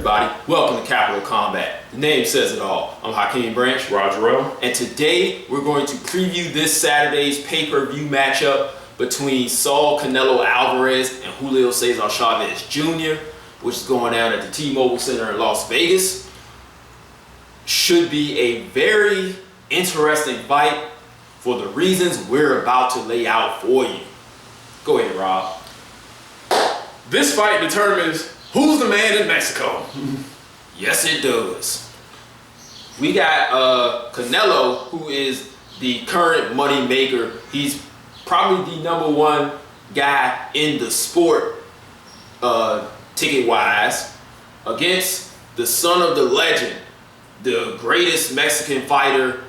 everybody? Welcome to Capital Combat. The name says it all. I'm Hakeem Branch. Roger. And today we're going to preview this Saturday's pay-per-view matchup between Saul Canelo Alvarez and Julio Cesar Chavez Jr., which is going down at the T-Mobile Center in Las Vegas. Should be a very interesting fight for the reasons we're about to lay out for you. Go ahead, Rob. This fight determines who's the man in Mexico. Yes, it does. We got Canelo, who is the current money maker. He's probably the #1 guy in the sport, ticket-wise, against the son of the legend, the greatest Mexican fighter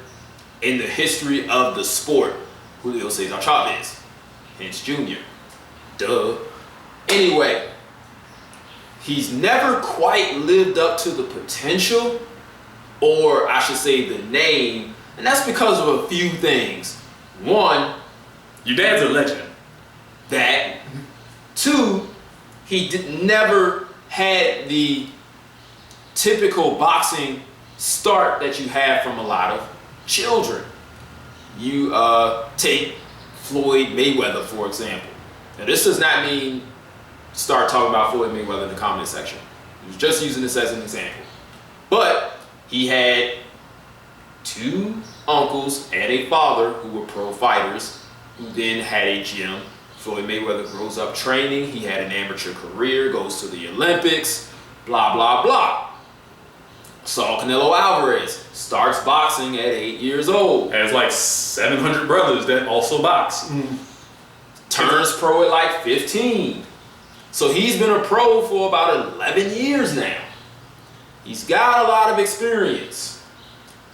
in the history of the sport, Julio Cesar Chavez, hence Jr. Duh. Anyway, he's never quite lived up to the potential, or I should say the name, and that's because of a few things. One, your dad's a legend. That. Two, he never had the typical boxing start that you have from a lot of children. You take Floyd Mayweather, for example. Now, this does not mean start talking about Floyd Mayweather in the comment section. He was just using this as an example. But he had two uncles and a father who were pro fighters, who then had a gym. Floyd Mayweather grows up training. He had an amateur career, goes to the Olympics, blah, blah, blah. Saul Canelo Alvarez starts boxing at 8 years old. Has like 700 brothers that also box. Turns pro at like 15. So he's been a pro for about 11 years now. He's got a lot of experience.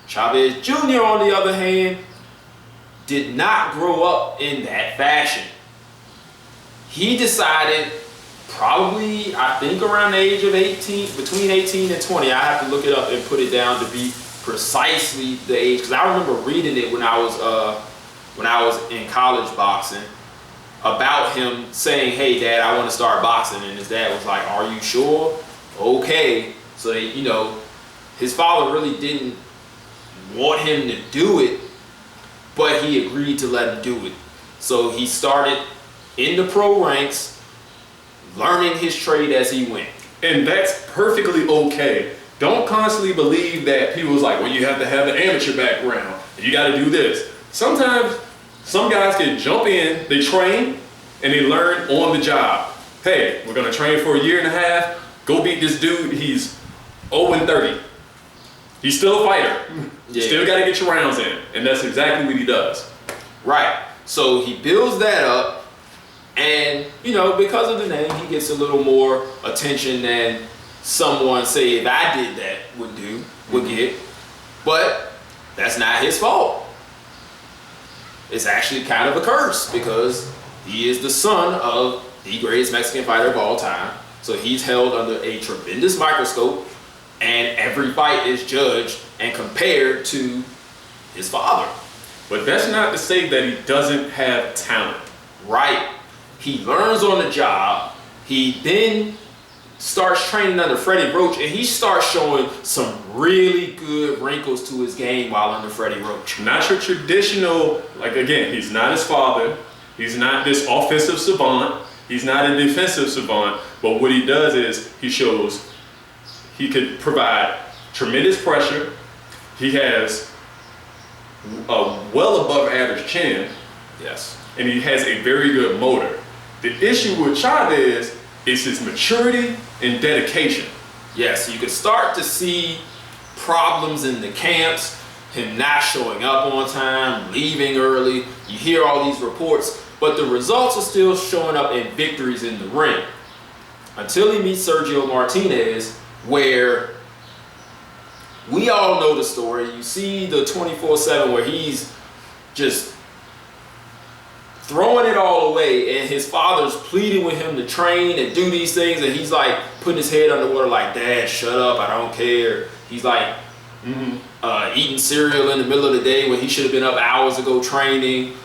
Chavez Jr., on the other hand, did not grow up in that fashion. He decided probably, I think around the age of 18, between 18 and 20, I have to look it up and put it down to be precisely the age, because I remember reading it when I was in college boxing, about him saying, "Hey Dad, I want to start boxing," and his dad was like, "Are you sure? Okay." So his father really didn't want him to do it, but he agreed to let him do it. So he started in the pro ranks, learning his trade as he went. And that's perfectly okay. Don't constantly believe that people was like, well, you have to have an amateur background. You got to do this. Sometimes some guys can jump in, they train, and they learn on the job. Hey, we're going to train for a year and a half. Go beat this dude. He's 0-30. He's still a fighter. Yeah. Still got to get your rounds in. And that's exactly what he does. Right. So he builds that up. And, because of the name, he gets a little more attention than someone, say, if I did that, would get. But that's not his fault. It's actually kind of a curse, because he is the son of the greatest Mexican fighter of all time. So he's held under a tremendous microscope, and every fight is judged and compared to his father. But that's not to say that he doesn't have talent. Right. He learns on the job. He then starts training under Freddie Roach, and he starts showing some really good wrinkles to his game while under Freddie Roach. Not your traditional, again, he's not his father. He's not this offensive savant. He's not a defensive savant. But what he does is he shows he could provide tremendous pressure. He has a well above average chin. Yes. And he has a very good motor. The issue with Chavez is his maturity and dedication. Yes, you can start to see problems in the camps, him not showing up on time, leaving early. You hear all these reports, but the results are still showing up in victories in the ring. Until he meets Sergio Martinez, where we all know the story. You see the 24/7 where he's just throwing it all away, and his father's pleading with him to train and do these things, and he's like putting his head underwater like, "Dad, shut up, I don't care." He's like eating cereal in the middle of the day when he should have been up hours ago training.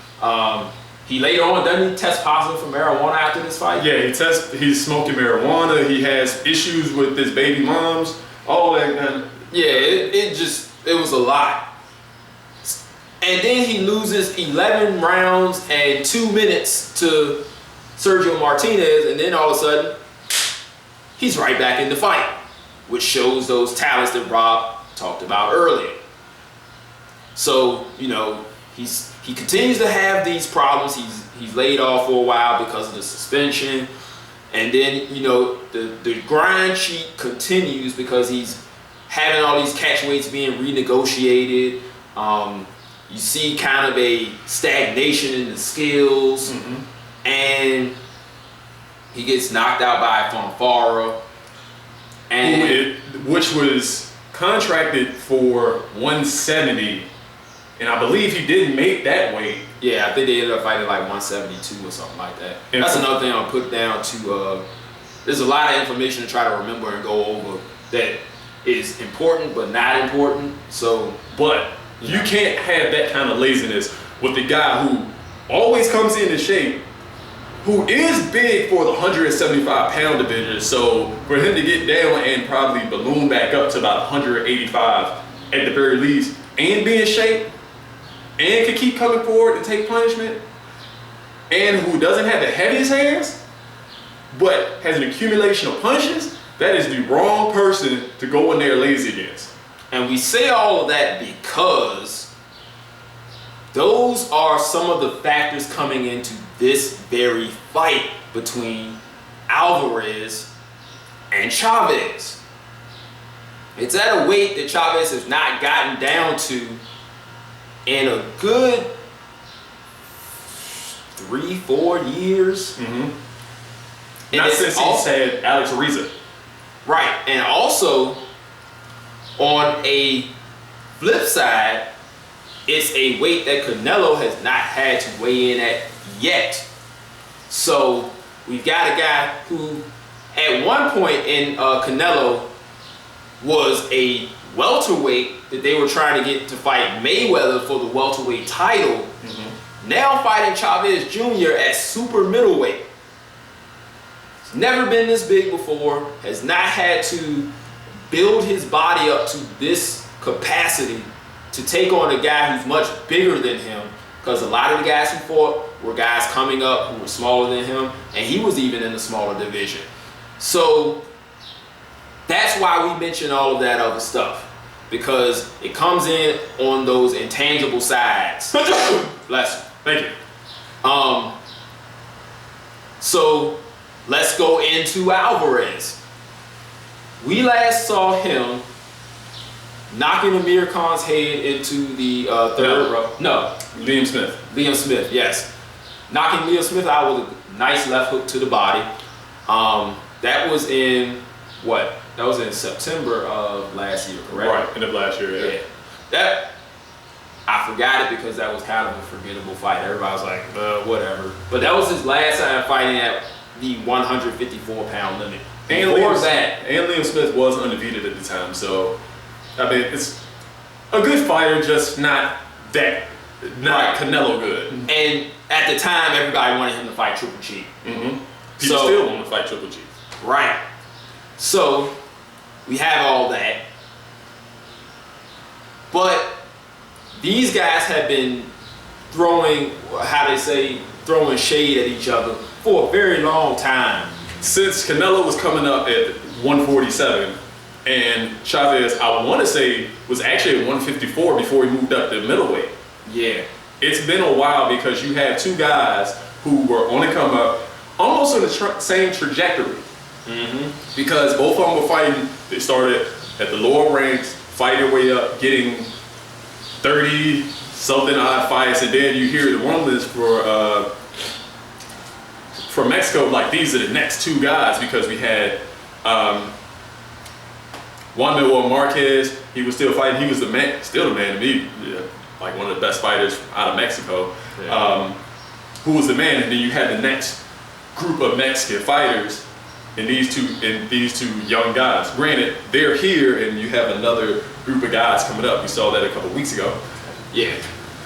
He later on, doesn't he test positive for marijuana after this fight? Yeah, he's smoking marijuana. He has issues with his baby moms. All that. Yeah, it was a lot. And then he loses 11 rounds and 2 minutes to Sergio Martinez, and then all of a sudden, he's right back in the fight, which shows those talents that Rob talked about earlier. So, you know, he continues to have these problems. He's laid off for a while because of the suspension. And then, you know, the grind sheet continues because he's having all these catch weights being renegotiated. You see kind of a stagnation in the skills. And he gets knocked out by Fonfara. Which was contracted for 170. And I believe he didn't make that weight. Yeah, I think they ended up fighting like 172 or something like that. And that's another thing I'll put down to, there's a lot of information to try to remember and go over that is important but not important. So, but you can't have that kind of laziness with the guy who always comes in shape, who is big for the 175-pound division. So for him to get down and probably balloon back up to about 185 at the very least, and be in shape, and can keep coming forward and take punishment, and who doesn't have the heaviest hands, but has an accumulation of punches, that is the wrong person to go in there lazy against. And we say all of that because those are some of the factors coming into this very fight between Alvarez and Chavez. It's at a weight that Chavez has not gotten down to in a good 3-4 years. Not since he said Alex Ariza. Right, and also on a flip side, it's a weight that Canelo has not had to weigh in at yet. So we've got a guy who at one point in Canelo was a welterweight that they were trying to get to fight Mayweather for the welterweight title. Now fighting Chavez Jr. at super middleweight. He's never been this big before, has not had to build his body up to this capacity to take on a guy who's much bigger than him, because a lot of the guys he fought were guys coming up who were smaller than him, and he was even in the smaller division. So that's why we mention all of that other stuff, because it comes in on those intangible sides. Bless you. Thank you. So let's go into Alvarez. We last saw him knocking Amir Khan's head into the third row. No. Liam Smith. Liam Smith, yes. Knocking Liam Smith out with a nice left hook to the body. That was in what? That was in September of last year, correct? Right, end of last year, yeah. That, I forgot it because that was kind of a forgettable fight. Everybody was like, whatever. But that was his last time fighting at the 154-pound limit. And Liam Smith was undefeated at the time, so I mean it's a good fighter, just not Canelo good. And at the time, everybody wanted him to fight Triple G. People still want to fight Triple G. Right. So we have all that, but these guys have been throwing shade at each other for a very long time. Since Canelo was coming up at 147, and Chavez, I want to say, was actually at 154 before he moved up to middleweight. Yeah. It's been a while because you have two guys who were on the come up, almost on the same trajectory. Because both of them were fighting. They started at the lower ranks, fight their way up, getting 30-something odd fights, and then you hear the rumblings for Mexico, like these are the next two guys, because we had Juan Manuel Marquez. He was still fighting. He was still the man to me, like one of the best fighters out of Mexico. Yeah. Who was the man? And then you had the next group of Mexican fighters, and these two young guys. Granted, they're here, and you have another group of guys coming up. We saw that a couple weeks ago. Yeah.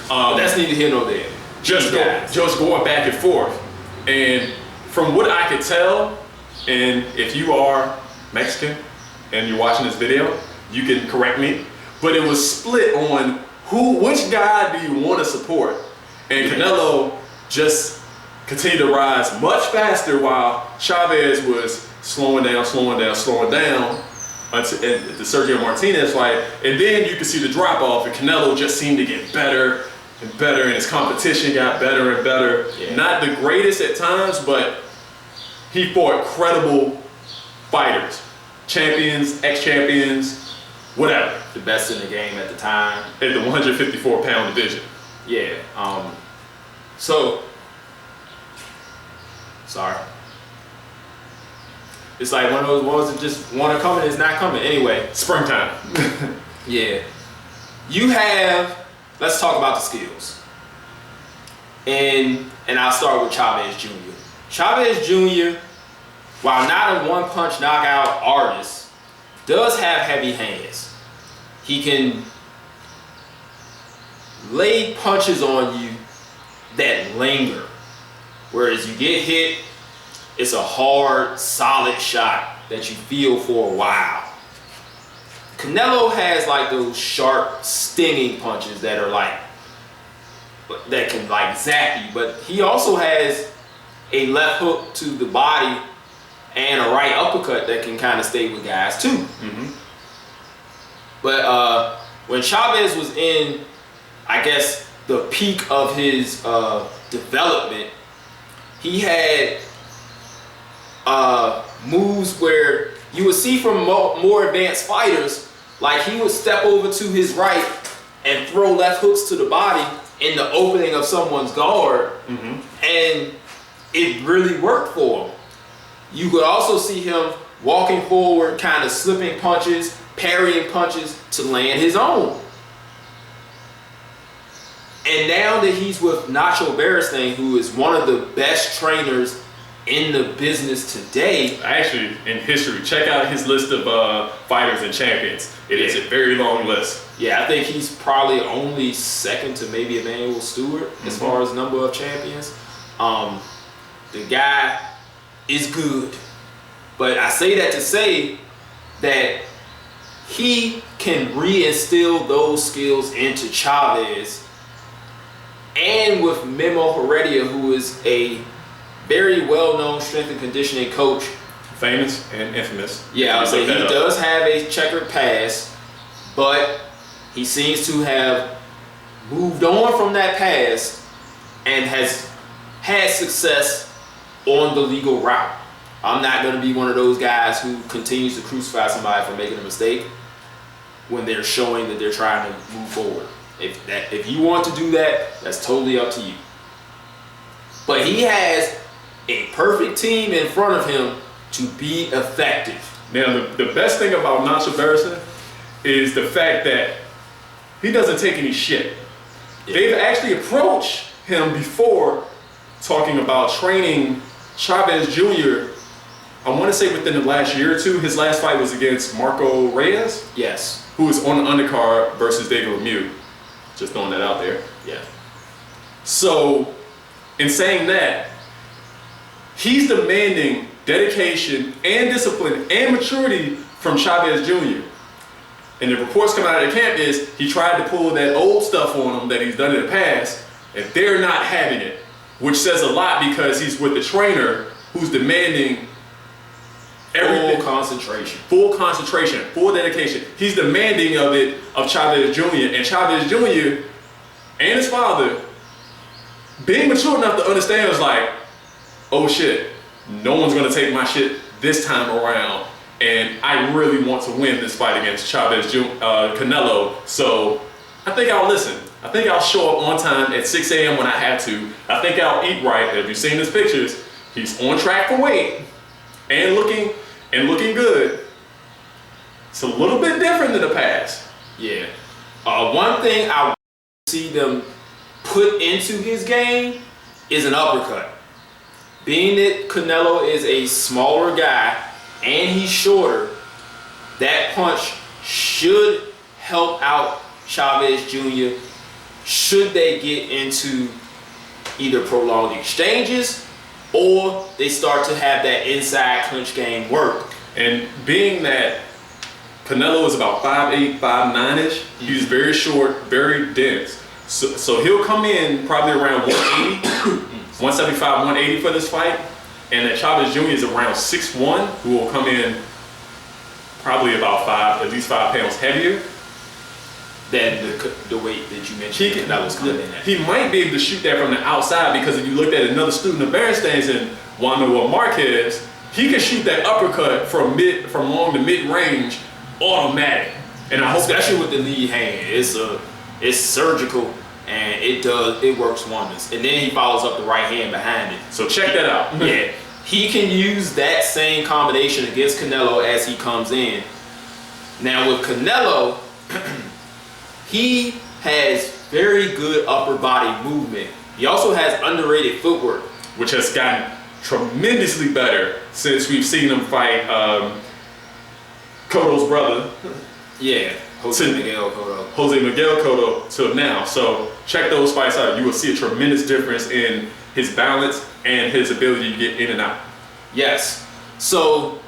But that's neither here nor there. just going back and forth. And from what I could tell, and if you are Mexican and you're watching this video, you can correct me, but it was split on which guy do you want to support? And Canelo just continued to rise much faster while Chavez was slowing down until the Sergio Martinez fight. And then you could see the drop off, and Canelo just seemed to get better and better, and his competition got better and better. Yeah. Not the greatest at times, but he fought credible fighters, champions, ex-champions, whatever. The best in the game at the time. At the 154-pound division. Yeah. Sorry. It's like one of those ones that just want to come and it's not coming. Anyway. Springtime. Yeah. Let's talk about the skills. And I'll start with Chavez Jr. Chavez Jr., while not a one-punch knockout artist, does have heavy hands. He can lay punches on you that linger. Whereas you get hit, it's a hard, solid shot that you feel for a while. Canelo has like those sharp, stinging punches that can like zap you, but he also has a left hook to the body and a right uppercut that can kind of stay with guys too. Mm-hmm. But when Chavez was in, I guess, the peak of his development, he had moves where you would see from more advanced fighters, like he would step over to his right and throw left hooks to the body in the opening of someone's guard, mm-hmm. and it really worked for him. You could also see him walking forward, kind of slipping punches, parrying punches to land his own. And now that he's with Nacho Beristain, who is one of the best trainers in the business today. Actually, in history, check out his list of fighters and champions. It is a very long list. Yeah, I think he's probably only second to maybe Emmanuel Stewart as far as number of champions. The guy is good. But I say that to say that he can reinstill those skills into Chavez, and with Memo Heredia, who is a very well-known strength and conditioning coach. Famous and infamous. Yeah, I would say he does have a checkered past, but he seems to have moved on from that past and has had success on the legal route. I'm not going to be one of those guys who continues to crucify somebody for making a mistake when they're showing that they're trying to move forward. If you want to do that, that's totally up to you. But he has a perfect team in front of him to be effective. Now, the best thing about Nacho Beristain is the fact that he doesn't take any shit. Yeah. They've actually approached him before talking about training Chavez Jr. I want to say within the last year or two. His last fight was against Marco Reyes. Yes. Who was on the undercard versus David Lemieux. Just throwing that out there. Yeah. So, in saying that, he's demanding dedication and discipline and maturity from Chavez Jr. And the reports coming out of the camp is he tried to pull that old stuff on him that he's done in the past, and they're not having it, which says a lot because he's with the trainer who's demanding everything. Full concentration, full dedication. He's demanding of it of Chavez Jr. And Chavez Jr. and his father being mature enough to understand was like, oh shit, no one's gonna take my shit this time around, and I really want to win this fight against Chavez Canelo. So I think I'll listen. I think I'll show up on time at 6 a.m. when I have to. I think I'll eat right. If you've seen his pictures, he's on track for weight and looking good. It's a little bit different than the past. Yeah. One thing I see them put into his game is an uppercut. Being that Canelo is a smaller guy and he's shorter, that punch should help out Chavez Jr. should they get into either prolonged exchanges or they start to have that inside clinch game work. And being that Canelo is about 5'8", 5'9"-ish, he's very short, very dense. So he'll come in probably around 180, 175, 180 for this fight. And that Chavez Jr. is around 6'1", who will come in probably about at least 5 pounds heavier than the weight that you mentioned Canelo's coming in at. He might be able to shoot that from the outside, because if you looked at another student of Berenstein's and Juan Marquez, he can shoot that uppercut from long to mid range automatic. And I hope, especially with the lead hand, it's surgical and it works wonders. And then he follows up the right hand behind it. So check that out. Yeah, he can use that same combination against Canelo as he comes in. Now with Canelo, he has very good upper body movement. He also has underrated footwork, which has gotten tremendously better since we've seen him fight Cotto's brother. Yeah, Jose Miguel Cotto till now. So check those fights out. You will see a tremendous difference in his balance and his ability to get in and out. Yes. So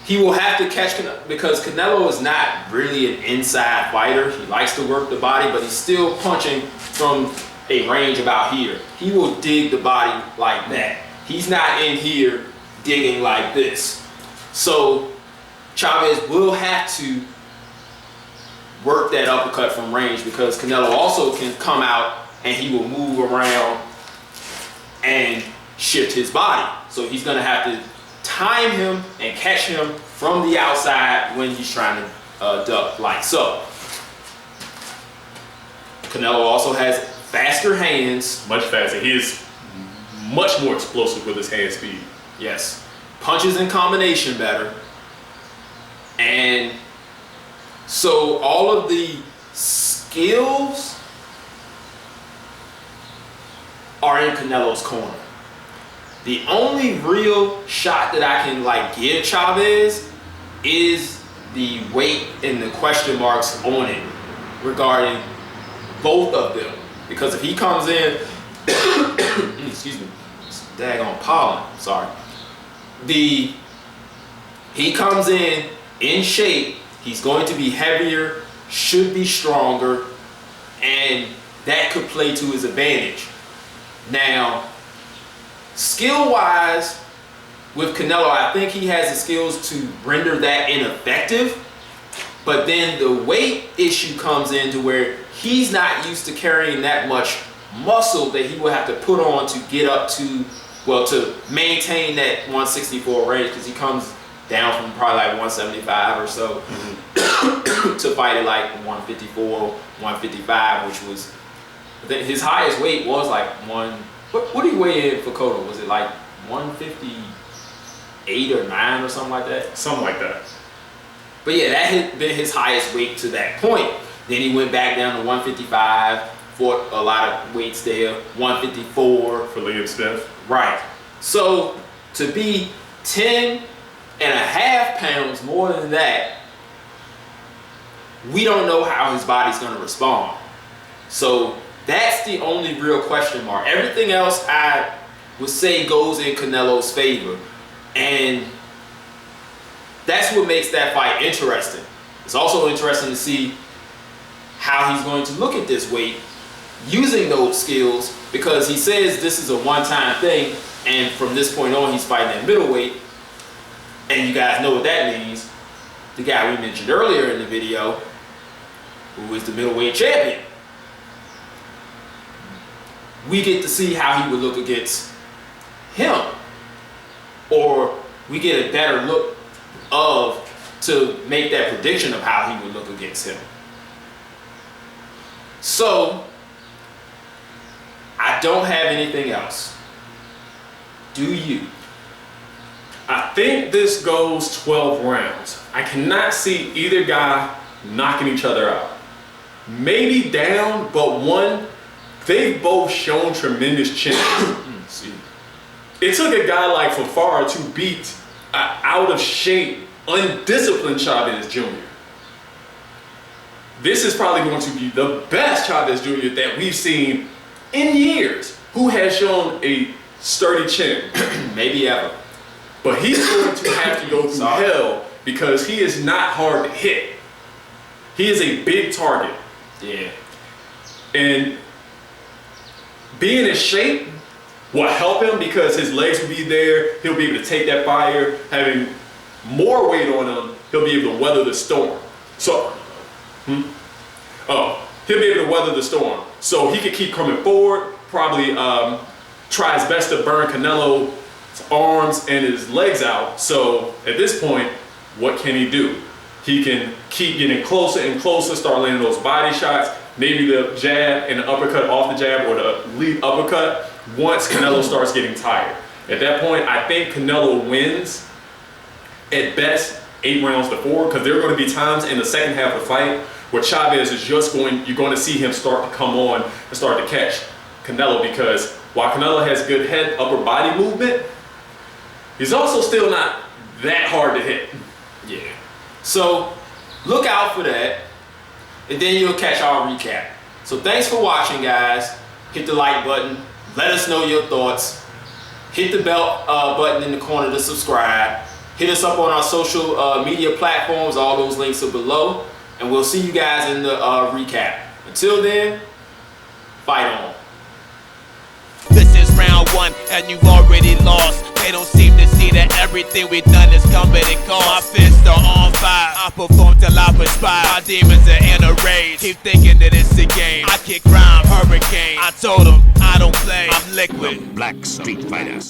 he will have to catch Canelo, because Canelo is not really an inside fighter. He likes to work the body, but he's still punching from a range about here. He will dig the body like that. He's not in here digging like this. So Chavez will have to work that uppercut from range, because Canelo also can come out and he will move around and shift his body. So he's going to have to time him and catch him from the outside when he's trying to duck like so. Canelo also has faster hands. Much faster. He is much more explosive with his hand speed. Yes. Punches in combination better. And so all of the skills are in Canelo's corner. The only real shot that I can give Chavez is the weight and the question marks on it regarding both of them. Because if he comes in, excuse me, daggone pollen, sorry. He comes in shape, he's going to be heavier, should be stronger, and that could play to his advantage. Now, skill-wise, with Canelo, I think he has the skills to render that ineffective, but then the weight issue comes in to where he's not used to carrying that much muscle that he will have to put on to get up to, well, to maintain that 164 range, because he comes down from probably 175 or so to fight at 154, 155, which was, his highest weight was what did he weigh in for Cotto? Was it 158 or 9 or something like that? Something like that. But yeah, that had been his highest weight to that point. Then he went back down to 155, fought a lot of weights there, 154. For Liam Smith. Right. So to be 10.5 pounds more than that, we don't know how his body's going to respond. So that's the only real question mark. Everything else I would say goes in Canelo's favor. And that's what makes that fight interesting. It's also interesting to see how he's going to look at this weight using those skills, because he says this is a one-time thing, and from this point on he's fighting at middleweight. And you guys know what that means. The guy we mentioned earlier in the video, who is the middleweight champion, we get to see how he would look against him, or we get a better look to make that prediction of how he would look against him. So I don't have anything else. Do you? I think this goes 12 rounds. I cannot see either guy knocking each other out. Maybe down, but they've both shown tremendous chin. It took a guy like Fafara to beat an out of shape, undisciplined Chavez Jr. This is probably going to be the best Chavez Jr. that we've seen in years. who has shown a sturdy chin. Maybe ever. But he's going to have to go through hell because he is not hard to hit. He is a big target. Yeah. And being in shape will help him because his legs will be there. He'll be able to take that fire. Having more weight on him, he'll be able to weather the storm. So, he'll be able to weather the storm. So he could keep coming forward, probably try his best to burn Canelo's arms and his legs out. So at this point, what can he do? He can keep getting closer and closer, start landing those body shots, maybe the jab and the uppercut off the jab or the lead uppercut once Canelo starts getting tired. At that point, I think Canelo wins at best 8 rounds to 4 because there are going to be times in the second half of the fight where Chavez is just you're going to see him start to come on and start to catch Canelo because while Canelo has good head, upper body movement, he's also still not that hard to hit. Yeah. So look out for that, and then you'll catch our recap. So thanks for watching, guys. Hit the like button. Let us know your thoughts. Hit the bell button in the corner to subscribe. Hit us up on our social media platforms. All those links are below. And we'll see you guys in the recap. Until then, fight on. This is round 1 and you've already lost. They don't seem to see that everything we've done is coming and cost. My fists are on fire, I perform till I perspire. My demons are in a rage, keep thinking that it's a game. I kick rhyme, hurricane, I told them I don't play, I'm liquid. Black Street Fighter.